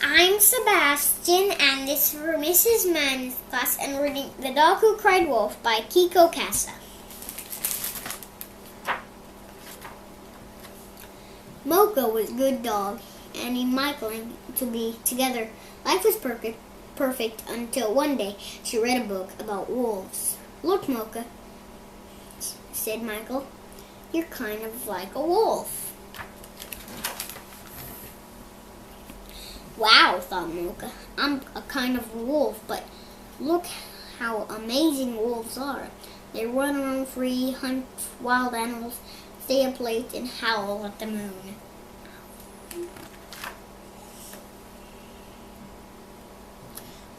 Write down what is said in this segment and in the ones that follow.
I'm Sebastian, and this is for Mrs. Mann's class, and reading The Dog Who Cried Wolf by Keiko, Kasza. Mocha was a good dog, and Michael to be together. Life was perfect until one day she read a book about wolves. "Look, Mocha," said Michael, "you're kind of like a wolf." "Wow," thought Mocha, "I'm a kind of wolf, but look how amazing wolves are. They run around free, hunt wild animals, stay up late, and howl at the moon."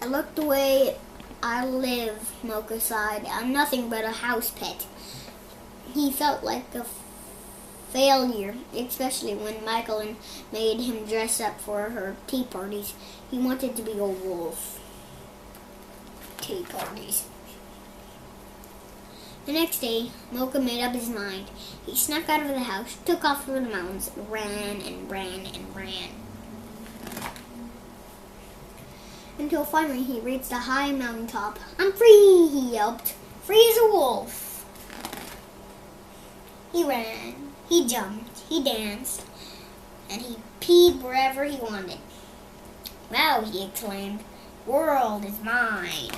"I look the way I live," Mocha sighed. "I'm nothing but a house pet." He felt like a failure, especially when Michael made him dress up for her tea parties. He wanted to be a wolf. Tea parties. The next day, Mocha made up his mind. He snuck out of the house, took off through the mountains, ran and ran and ran, until finally he reached a high mountaintop. "I'm free!" he yelped. "Free as a wolf!" He ran, he jumped, he danced, and he peed wherever he wanted. "Wow," he exclaimed, "world is mine."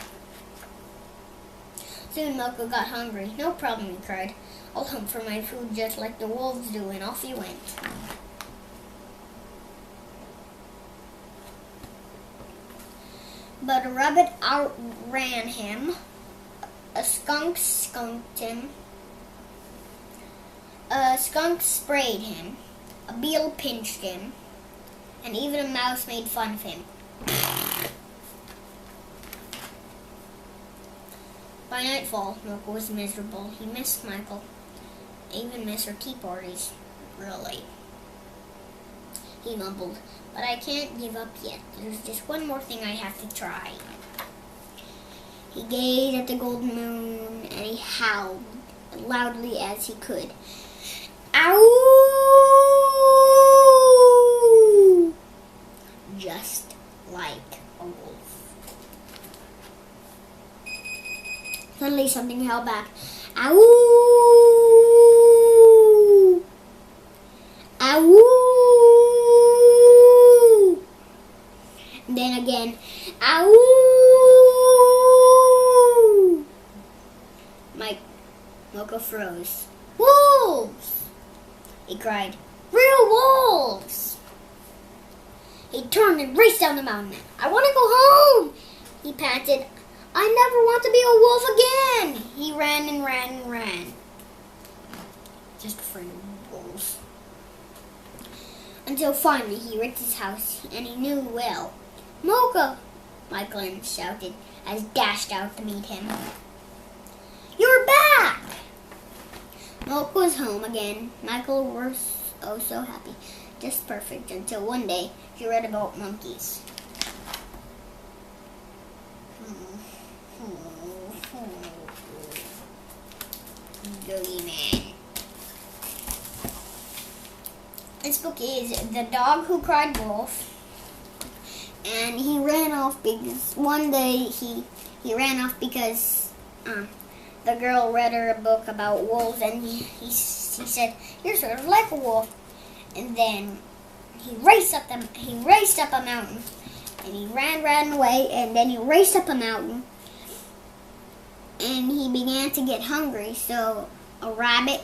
Soon Mocha got hungry. "No problem," he cried. "I'll hunt for my food just like the wolves do," and off he went. But a rabbit outran him, a skunk skunked him, a skunk sprayed him, a beetle pinched him, and even a mouse made fun of him. By nightfall, Mocha was miserable. He missed Michael, even missed her tea parties. "Really," he mumbled, "but I can't give up yet. There's just one more thing I have to try." He gazed at the golden moon, and he howled loudly as he could. "Ow!" Just like a wolf. Suddenly something held back. "Ow! Ow!" And then again, "Ow!" Mocha froze. "Wolves!" he cried. "Real wolves!" He turned and raced down the mountain. "I want to go home," he panted. "I never want to be a wolf again." He ran and ran and ran, just afraid of wolves, until finally he reached his house, and he knew well. "Mocha!" Michael shouted as he dashed out to meet him. "You're back!" Mocha was home again. Michael was oh so happy, just perfect, until one day he read about monkeys. Man. This book is The Dog Who Cried Wolf, and he ran off because one day he ran off because the girl read her a book about wolves, and he said, "You're sort of like a wolf," and then he raced up a mountain, and he ran away, and then he raced up a mountain, and he began to get hungry, so a rabbit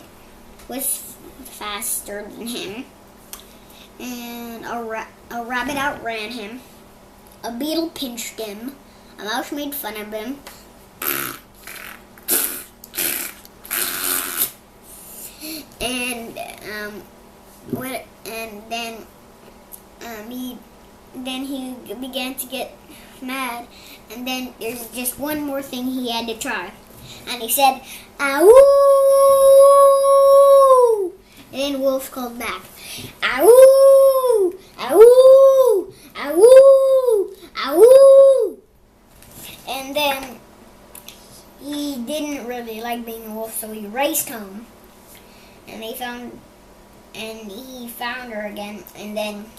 was faster than him, and a rabbit outran him, a beetle pinched him, a mouse made fun of him, and then he began to get mad, and then there's just one more thing he had to try, and he said, "Ow!" And then Wolf called back, "Ow! Ow! Ow! Ow!" And then he didn't really like being a wolf, so he raced home, and he found her again, and then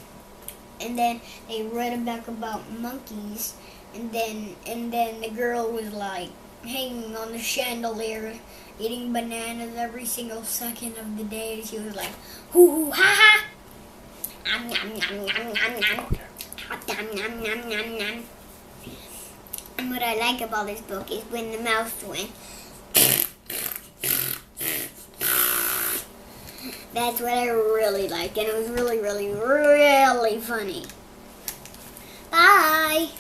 and then they read a book about monkeys, and then the girl was like hanging on the chandelier, eating bananas every single second of the day. She was like, hoo hoo ha ha, nom nom nom nom nom nom, nom nom nom nom nom. And what I like about this book is when the mouse went. That's what I really liked, and it was really, really, really funny. Bye!